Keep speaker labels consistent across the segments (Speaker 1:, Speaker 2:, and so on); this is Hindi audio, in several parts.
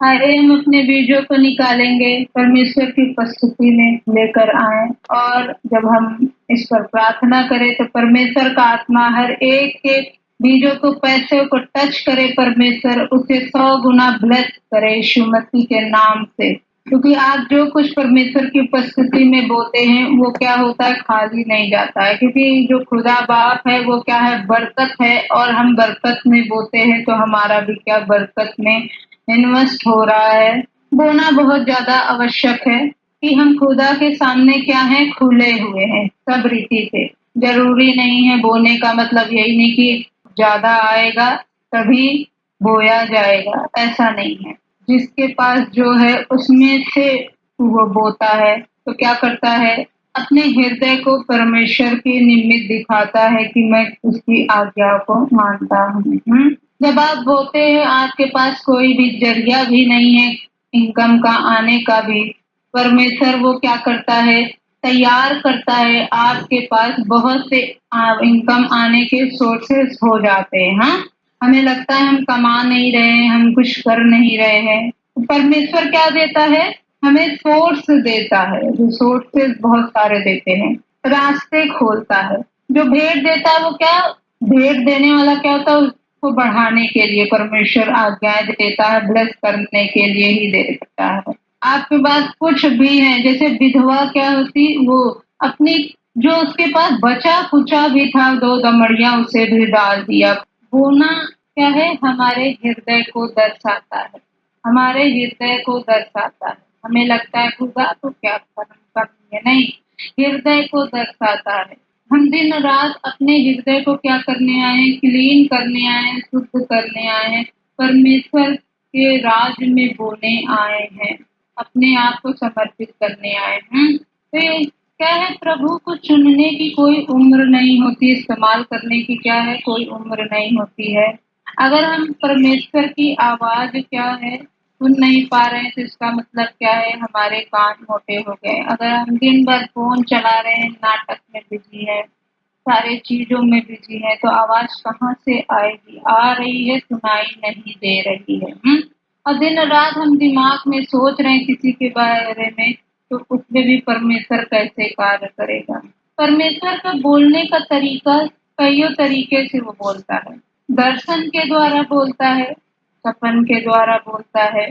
Speaker 1: आइए हम अपने बीजों को निकालेंगे, परमेश्वर की उपस्थिति में लेकर आएँ और जब हम इस पर प्रार्थना करें तो परमेश्वर का आत्मा हर एक-एक बीजों को, पैसों को टच करे, परमेश्वर उसे 100 गुना ब्लेस करे यीशु मसीह के नाम से। क्योंकि आप जो कुछ परमेश्वर की उपस्थिति में बोते हैं वो क्या होता है, खाली नहीं जाता है। क्योंकि जो खुदा बाप है वो क्या है, बरकत है, और हम बरकत में बोते हैं तो हमारा भी क्या बरकत में इन्वेस्ट हो रहा है। बोना बहुत ज्यादा आवश्यक है कि हम खुदा के सामने क्या है, खुले हुए हैं सब रीति से। जरूरी नहीं है बोने का मतलब यही नहीं कि ज्यादा आएगा तभी बोया जाएगा, ऐसा नहीं है। जिसके पास जो है उसमें से वो बोता है तो क्या करता है, अपने हृदय को परमेश्वर के निमित्त दिखाता है कि मैं उसकी आज्ञा को मानता हूँ। जब आप बोते हैं, आपके पास कोई भी जरिया भी नहीं है इनकम का आने का भी, परमेश्वर वो क्या करता है, तैयार करता है, आपके पास बहुत से इनकम आने के सोर्सेस हो जाते हैं। हाँ, हमें लगता है हम कमा नहीं रहे हैं, हम कुछ कर नहीं रहे हैं, परमेश्वर क्या देता है, हमें सोर्स देता है। जो सोर्सेस बहुत सारे देते हैं, रास्ते खोलता है। जो भेंट देता है वो क्या, भेंट देने वाला क्या होता है, उसको बढ़ाने के लिए परमेश्वर आज्ञाएं देता है, ब्लेस करने के लिए ही देता है। आपके पास कुछ भी है, जैसे विधवा क्या होती, वो अपनी जो उसके पास बचा कुचा भी था, 2 दमड़ियां उसे भी डाल दिया। बोना क्या है, हमारे हृदय को दर्शाता है, हमारे हृदय को दर्शाता है। हमें लगता है खुदा तो क्या करेंगे, नहीं, हृदय को दर्शाता है। हम दिन रात अपने हृदय को क्या करने आए हैं, क्लीन करने आए हैं, शुद्ध करने आए हैं, परमेश्वर के राज में बोने आए हैं, अपने आप को समर्पित करने आए हैं। तो ये क्या है, प्रभु को चुनने की कोई उम्र नहीं होती, इस्तेमाल करने की क्या है, कोई उम्र नहीं होती है। अगर हम परमेश्वर की आवाज क्या है सुन नहीं पा रहे हैं तो इसका मतलब क्या है, हमारे कान मोटे हो गए। अगर हम दिन भर फोन चला रहे हैं, नाटक में बिजी है, सारे चीजों में बिजी है, तो आवाज कहाँ से आएगी, आ रही है सुनाई नहीं दे रही है। और दिन रात हम दिमाग में सोच रहे हैं किसी के बारे में, तो उसमें भी परमेश्वर कैसे कार्य करेगा। परमेश्वर का बोलने का तरीका कईयों तरीके से वो बोलता है। दर्शन के द्वारा बोलता है, सपन के द्वारा बोलता है,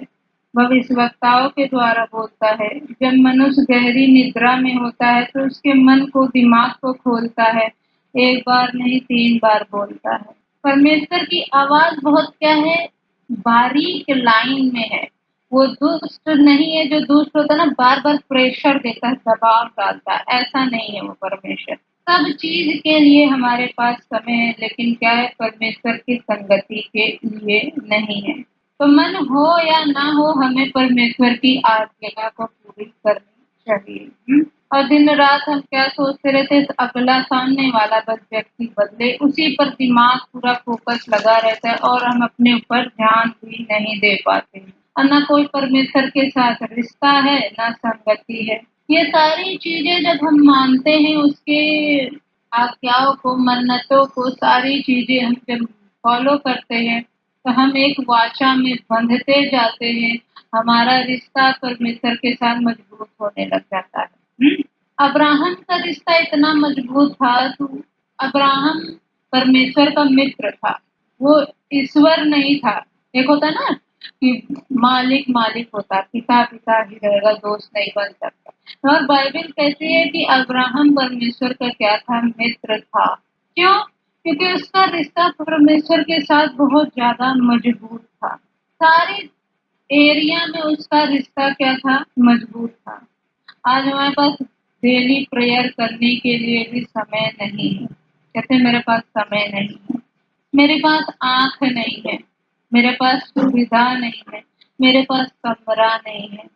Speaker 1: भविष्यवक्ताओं के द्वारा बोलता है। जब मनुष्य गहरी निद्रा में होता है तो उसके मन को, दिमाग को खोलता है, 1 बार नहीं 3 बार बोलता है। परमेश्वर की आवाज बहुत क्या है, बारीक लाइन में है। वो दुष्ट नहीं है, जो दुष्ट होता है ना, बार बार प्रेशर देता है, दबाव डालता है, ऐसा नहीं है वो परमेश्वर। सब चीज के लिए हमारे पास समय है, लेकिन क्या है, परमेश्वर की संगति के लिए नहीं है। तो मन हो या ना हो, हमें परमेश्वर की आज्ञा को पूरी करनी चाहिए। और दिन रात हम क्या सोचते रहते हैं, अगला सामने वाला बस व्यक्ति बदले, उसी पर दिमाग पूरा फोकस लगा रहता है और हम अपने ऊपर ध्यान भी नहीं दे पाते हैं। और ना कोई परमेश्वर के साथ रिश्ता है, ना संगति है। ये सारी चीजें जब हम मानते हैं, उसके आज्ञाओं को, मन्नतों को, सारी चीजें हम जब फॉलो करते हैं तो हम एक वाचा में बंधते जाते हैं। हमारा रिश्ता परमेश्वर के साथ मजबूत होने लग जाता है। अब्राहम का रिश्ता इतना मजबूत था, तो अब्राहम परमेश्वर का मित्र था, वो ईश्वर नहीं था। एक होता ना कि मालिक मालिक होता, पिता पिता ही रहेगा, दोस्त नहीं बन सकता। और बाइबल कहती है कि अब्राहम परमेश्वर का क्या था, मित्र था। क्यों? क्योंकि उसका रिश्ता परमेश्वर के साथ बहुत ज्यादा मजबूत था। सारे एरिया में उसका रिश्ता क्या था, मजबूत था। आज हमारे पास डेली प्रेयर करने के लिए भी समय नहीं है। कहते मेरे पास समय नहीं है, मेरे पास आंख नहीं है, मेरे पास सुविधा नहीं है, मेरे पास कमरा नहीं है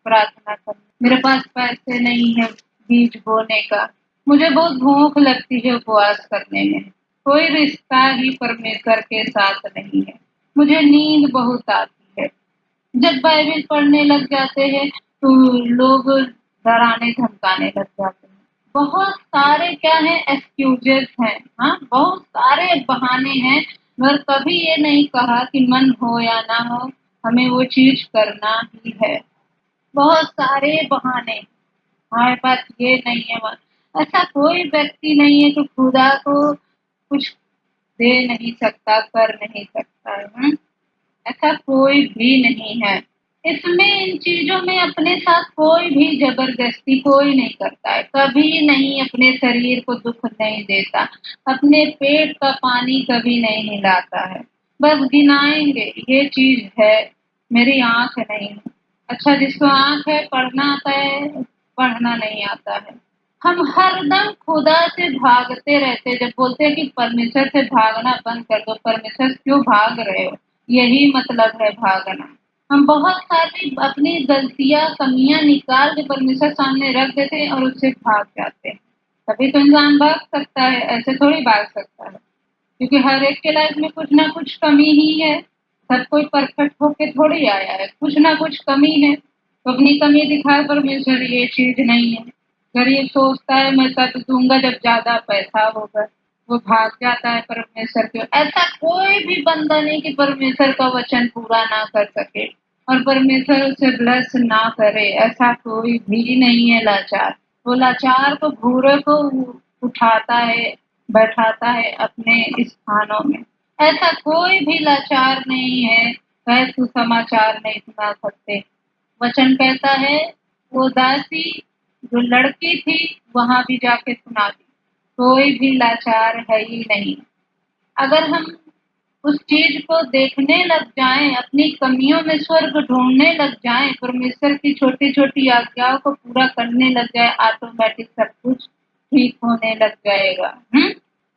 Speaker 1: प्रार्थना करने, मेरे पास पैसे नहीं है बीज बोने का, मुझे बहुत भूख लगती है उपवास करने में। कोई रिश्ता ही परमेश्वर के साथ नहीं है। मुझे नींद बहुत आती है। जब बाइबल पढ़ने लग जाते हैं तो लोग डराने धमकाने लग जाते हैं। बहुत सारे क्या है, एक्सक्यूजेस हैं। हाँ, बहुत सारे बहाने हैं, मगर कभी ये नहीं कहा कि मन हो या ना हो, हमें वो चीज करना ही है। बहुत सारे बहाने, हमारे पास ये नहीं है ऐसा कोई व्यक्ति नहीं है जो खुदा को कुछ दे नहीं सकता, कर नहीं सकता है। ऐसा कोई भी नहीं है। इसमें इन चीजों में अपने साथ कोई भी जबरदस्ती कोई नहीं करता है, कभी नहीं अपने शरीर को दुख नहीं देता, अपने पेट का पानी कभी नहीं हिलाता है। बस गिनाएंगे ये चीज है, मेरी आंख नहीं है। अच्छा, जिसको आंख है पढ़ना आता है, पढ़ना नहीं आता है। हम हरदम खुदा से भागते रहते। जब बोलते हैं कि परमेश्वर से भागना बंद कर दो, परमेश्वर से क्यों भाग रहे हो, यही मतलब है भागना। हम बहुत सारी अपनी गलतियां कमियां निकाल के परमेश्वर सामने रख देते हैं और उससे भाग जाते हैं। तभी तो इंसान भाग सकता है, ऐसे थोड़ी भाग सकता है, क्योंकि हर एक के लाइफ में कुछ ना कुछ कमी ही है। सब कोई परफेक्ट होके थोड़ी आया है, कुछ ना कुछ कमी है, तो अपनी कमी दिखाए परमेश्वर ये चीज नहीं है। गरीब सोचता है मैं तब दूंगा जब ज्यादा पैसा होगा, वो भाग जाता है परमेश्वर के। ऐसा कोई भी बंदा नहीं कि परमेश्वर का वचन पूरा ना कर सके और परमेश्वर उसे ब्लेस ना करे, ऐसा कोई भी नहीं है लाचार। वो लाचार को भूरे को उठाता है, बैठाता है अपने स्थानों में। ऐसा कोई भी लाचार नहीं है वह सुसमाचार नहीं सुना सकते। वचन कहता है वो दासी जो लड़की थी वहां भी जाके सुना दी। कोई भी लाचार है ही नहीं। अगर हम उस चीज को देखने लग जाएं, अपनी कमियों में स्वर्ग ढूंढने लग जाएं, परमेश्वर की छोटी छोटी आज्ञाओं को पूरा करने लग जाए, ऑटोमेटिक सब कुछ ठीक होने लग जाएगा।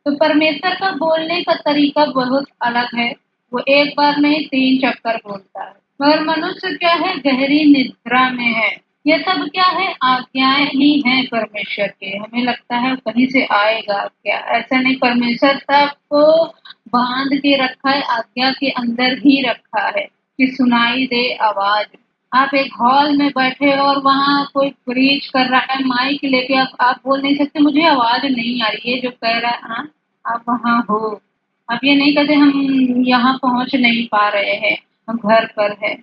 Speaker 1: तो परमेश्वर का बोलने का तरीका बहुत अलग है। वो एक बार नहीं 3 चक्कर बोलता है, मगर मनुष्य क्या है, गहरी निद्रा में है। ये सब क्या है, आज्ञाएं ही हैं परमेश्वर के। हमें लगता है कहीं से आएगा क्या, ऐसा नहीं। परमेश्वर सबको बांध के रखा है, आज्ञा के अंदर ही रखा है कि सुनाई दे आवाज। आप एक हॉल में बैठे हो और वहाँ कोई प्रीच कर रहा है माइक लेके, आप बोल नहीं सकते मुझे आवाज नहीं आ रही है जो कह रहा है। हाँ, आप वहाँ हो। आप ये नहीं कहते हम यहाँ पहुंच नहीं पा रहे हैं, हम घर पर है।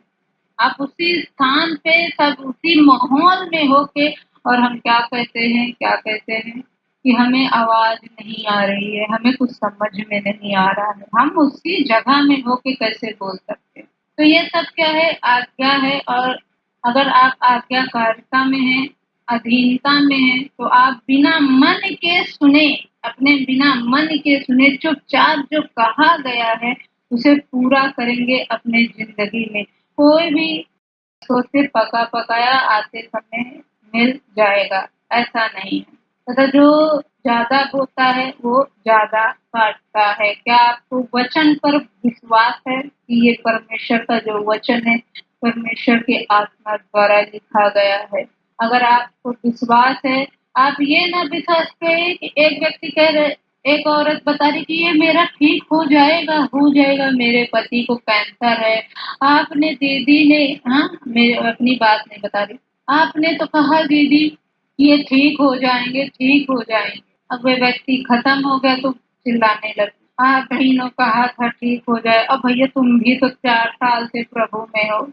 Speaker 1: आप उसी स्थान पे सब उसी माहौल में होके, और हम क्या कहते हैं कि हमें आवाज नहीं आ रही है, हमें कुछ समझ में नहीं आ रहा है। हम उसी जगह में होके कैसे बोल सकते हैं। तो ये सब क्या है, आज्ञा है। और अगर आप आज्ञाकारिता में हैं, अधीनता में हैं, तो आप बिना मन के सुने, अपने बिना मन के सुने चुपचाप जो कहा गया है उसे पूरा करेंगे अपने जिंदगी में। कोई भी सोचे पका पकाया आते समय मिल जाएगा, ऐसा नहीं है। तथा जो ज्यादा बोता है वो ज्यादा काटता है। क्या आपको वचन पर विश्वास है कि ये परमेश्वर का जो वचन है परमेश्वर के आत्मा द्वारा लिखा गया है? अगर आपको विश्वास है, आप ये ना विश्वास करें कि एक व्यक्ति कह रहे, एक औरत बता रही कि ये मेरा ठीक हो जाएगा, मेरे पति को कैंसर है। आपने दीदी ने, हाँ मेरे अपनी बात नहीं बता रही, आपने तो कहा दीदी ये ठीक हो जाएंगे, ठीक हो जाएंगे। अब वे व्यक्ति खत्म हो गया तो चिल्लाने लगी। हाँ बहनों कहा था ठीक हो जाए, अब भैया तुम भी तो 4 साल से प्रभु में हो।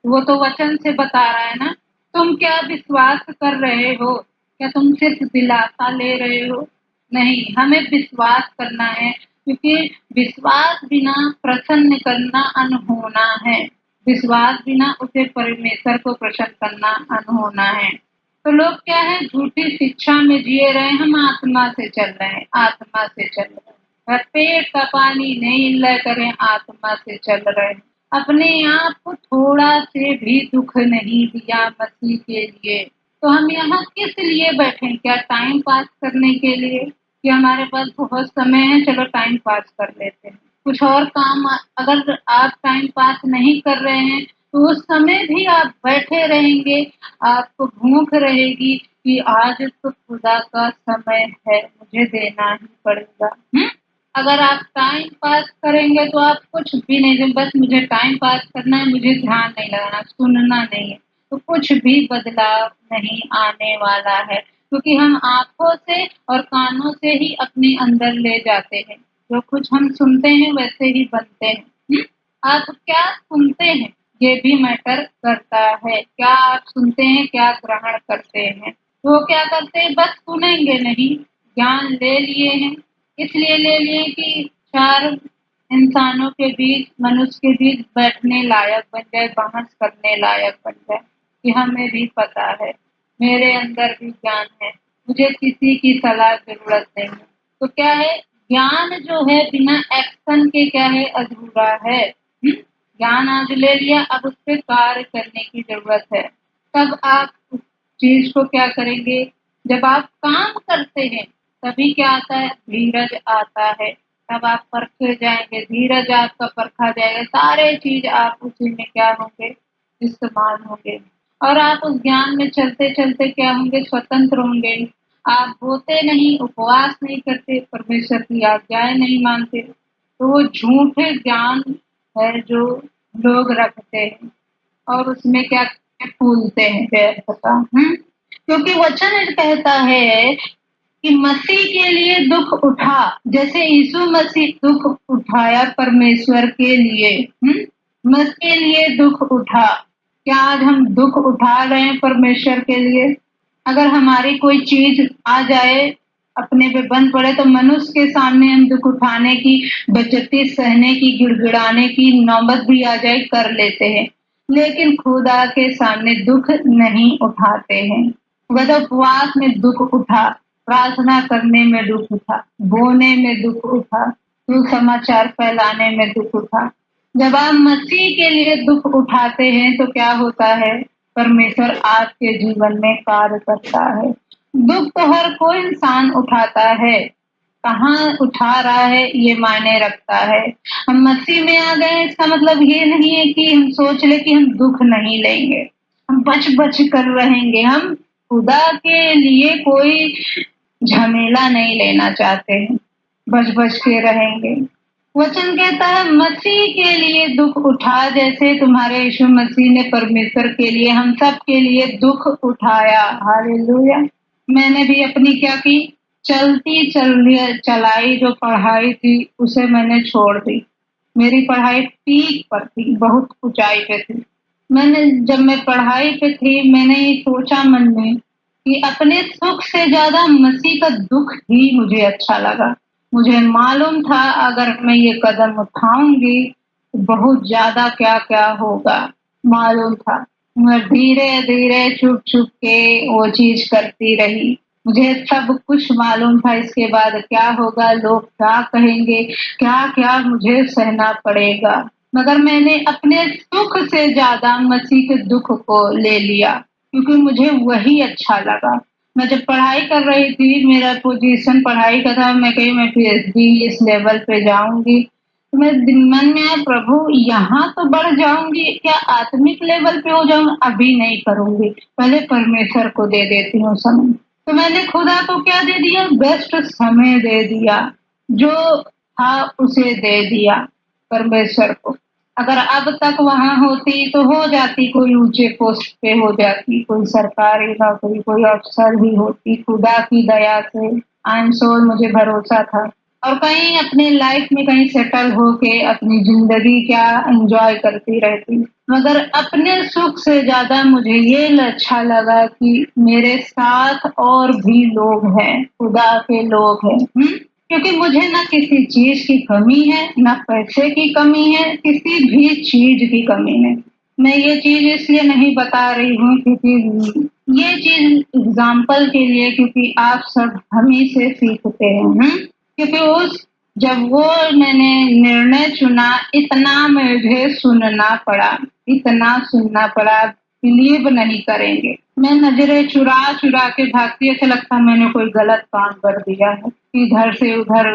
Speaker 1: वो तो वचन से बता रहा है ना। तुम क्या विश्वास कर रहे हो? क्या तुम सिर्फ दिलासा ले रहे हो? नहीं, हमें विश्वास करना है, क्योंकि विश्वास बिना प्रसन्न करना अनहोना है। विश्वास बिना उसे परमेश्वर को प्रसन्न करना अनहोना है। तो लोग क्या है, झूठी शिक्षा में जिए रहे। हम आत्मा से चल रहे हैं, आत्मा से चल रहे हैं, पेट का पानी नहीं ले करें, आत्मा से चल रहे हैं। अपने आप को थोड़ा से भी दुख नहीं दिया मसीह के लिए। तो हम यहाँ किस लिए बैठे? क्या टाइम पास करने के लिए कि हमारे पास बहुत समय है, चलो टाइम पास कर लेते हैं? कुछ और काम अगर आप टाइम पास नहीं कर रहे हैं तो उस समय भी आप बैठे रहेंगे, आपको भूख रहेगी कि आज तो खुदा का समय है, मुझे देना ही पड़ेगा। अगर आप टाइम पास करेंगे तो आप कुछ भी नहीं, बस मुझे टाइम पास करना है, मुझे ध्यान नहीं लगाना, सुनना नहीं है, तो कुछ भी बदलाव नहीं आने वाला है। क्योंकि हम आंखों से और कानों से ही अपने अंदर ले जाते हैं। जो कुछ हम सुनते हैं वैसे ही बनते हैं। आप क्या सुनते हैं ये भी मैटर करता है। क्या आप सुनते हैं, क्या ग्रहण करते हैं। वो क्या करते हैं, बस सुनेंगे नहीं, ज्ञान ले लिए हैं, इसलिए ले लिए कि चार इंसानों के बीच, मनुष्य के बीच बैठने लायक बन जाए, बहस करने लायक बन जाए कि हमें भी पता है, मेरे अंदर भी ज्ञान है, मुझे किसी की सलाह जरूरत नहीं है। तो क्या है, ज्ञान जो है बिना एक्शन के क्या है, अधूरा है। ज्ञान आज ले लिया, अब उस पर कार्य करने की जरूरत है। तब आप उस चीज को क्या करेंगे, जब आप काम करते हैं तभी क्या आता है, धीरज आता है। तब आप परखे जाएंगे, धीरज आपका परखा जाएगा, सारे चीज आप उसी में क्या होंगे, इस्तेमाल होंगे। और आप उस ज्ञान में चलते चलते क्या होंगे, स्वतंत्र होंगे। आप बोते नहीं, उपवास नहीं करते, परमेश्वर की आज्ञाएं नहीं मानते, तो वो झूठे ज्ञान है जो लोग रखते हैं और उसमें क्या फूलते हैं व्यर्थता। क्योंकि वचन कहता है कि मसीह के लिए दुख उठा, जैसे यीशु मसीह दुख उठाया परमेश्वर के लिए, मसीह के लिए दुख उठा। क्या आज हम दुख उठा रहे हैं परमेश्वर के लिए? अगर हमारी कोई चीज आ जाए, अपने पे बंद पड़े, तो मनुष्य के सामने हम दुख उठाने की, बेइज्जती सहने की, गिड़गिड़ाने की नौबत भी आ जाए, कर लेते हैं। लेकिन खुदा के सामने दुख नहीं उठाते हैं। वह उपवास में दुख उठा, प्रार्थना करने में दुख उठा, बोने में दुख उठा, सुसमाचार फैलाने में दुख उठा। जब आप मसीह के लिए दुख उठाते हैं तो क्या होता है, परमेश्वर आपके जीवन में कार्य करता है। दुख तो हर कोई इंसान उठाता है, कहाँ उठा रहा है ये मायने रखता है। हम मसीह में आ गए, इसका मतलब ये नहीं है कि हम सोच ले कि हम दुख नहीं लेंगे, हम बच बच कर रहेंगे। हम खुदा के लिए कोई झमेला नहीं लेना चाहते हैं, बच बच के रहेंगे। वचन कहता है मसीह के लिए दुख उठा, जैसे तुम्हारे यीशु मसीह ने परमेश्वर के लिए, हम सब के लिए दुख उठाया। हालेलुया। मैंने भी अपनी क्या की, चलाई जो पढ़ाई थी उसे मैंने छोड़ दी। मेरी पढ़ाई पीक पर थी, बहुत ऊंचाई पे थी। जब मैं पढ़ाई पे थी, मैंने ये सोचा मन में कि अपने सुख से ज्यादा मसीह का दुख ही मुझे अच्छा लगा। मुझे मालूम था अगर मैं ये कदम उठाऊंगी तो बहुत ज्यादा क्या क्या होगा, मालूम था। मैं धीरे धीरे छुप छुप के वो चीज करती रही। मुझे सब कुछ मालूम था इसके बाद क्या होगा, लोग क्या कहेंगे, क्या क्या मुझे सहना पड़ेगा। मगर मैंने अपने सुख से ज्यादा मसीह के दुख को ले लिया, क्योंकि मुझे वही अच्छा लगा। मैं जब पढ़ाई कर रही थी, मेरा पोजीशन पढ़ाई का था, मैं कही मैं पीएचडी इस लेवल पे जाऊंगी, तो मैं मन में आया प्रभु यहाँ तो बढ़ जाऊंगी, क्या आत्मिक लेवल पे हो जाऊंगी? अभी नहीं करूंगी, पहले परमेश्वर को दे देती हूँ समय। तो मैंने खुदा को क्या दे दिया, बेस्ट समय दे दिया, जो था उसे दे दिया परमेश्वर को। अगर अब तक वहां होती तो हो जाती, कोई ऊंचे पोस्ट पे हो जाती, कोई सरकारी नौकरी, कोई अफसर भी होती, खुदा की दया से। आई एम श्योर, मुझे भरोसा था। और कहीं अपने लाइफ में कहीं सेटल होके अपनी जिंदगी क्या एंजॉय करती रहती। मगर अपने सुख से ज्यादा मुझे ये अच्छा लगा कि मेरे साथ और भी लोग हैं, खुदा के लोग हैं। क्योंकि मुझे ना किसी चीज की कमी है, ना पैसे की कमी है, किसी भी चीज की कमी है। मैं ये चीज इसलिए नहीं बता रही हूँ क्योंकि ये चीज एग्जाम्पल के लिए, क्योंकि आप सब हम ही से सीखते हैं। क्योंकि जब वो मैंने निर्णय चुना, इतना मुझे सुनना पड़ा, इतना सुनना पड़ा, बिलीव नहीं करेंगे। मैं नजरें चुरा चुरा के भागती, ऐसा लगता मैंने कोई गलत काम कर दिया है, इधर से उधर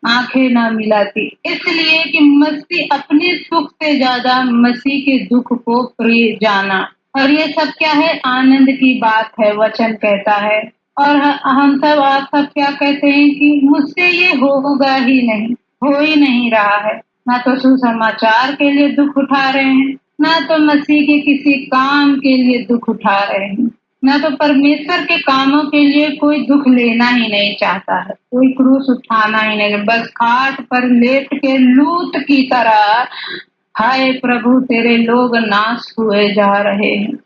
Speaker 1: आंखें ना मिलाती। इसलिए कि मसीह अपने सुख से ज्यादा मसीह के दुख को प्रिय जाना। और ये सब क्या है, आनंद की बात है, वचन कहता है। और हम सब, आप सब क्या कहते हैं कि मुझसे ये होगा ही नहीं, हो ही नहीं रहा है। ना तो सुसमाचार के लिए दुख उठा रहे हैं, ना तो मसीह के किसी काम के लिए दुख उठा रहे हैं, ना तो परमेश्वर के कामों के लिए कोई दुख लेना ही नहीं चाहता है, कोई क्रूस उठाना ही नहीं। बस खाट पर लेट के लूत की तरह हाय प्रभु तेरे लोग नाश हुए जा रहे हैं।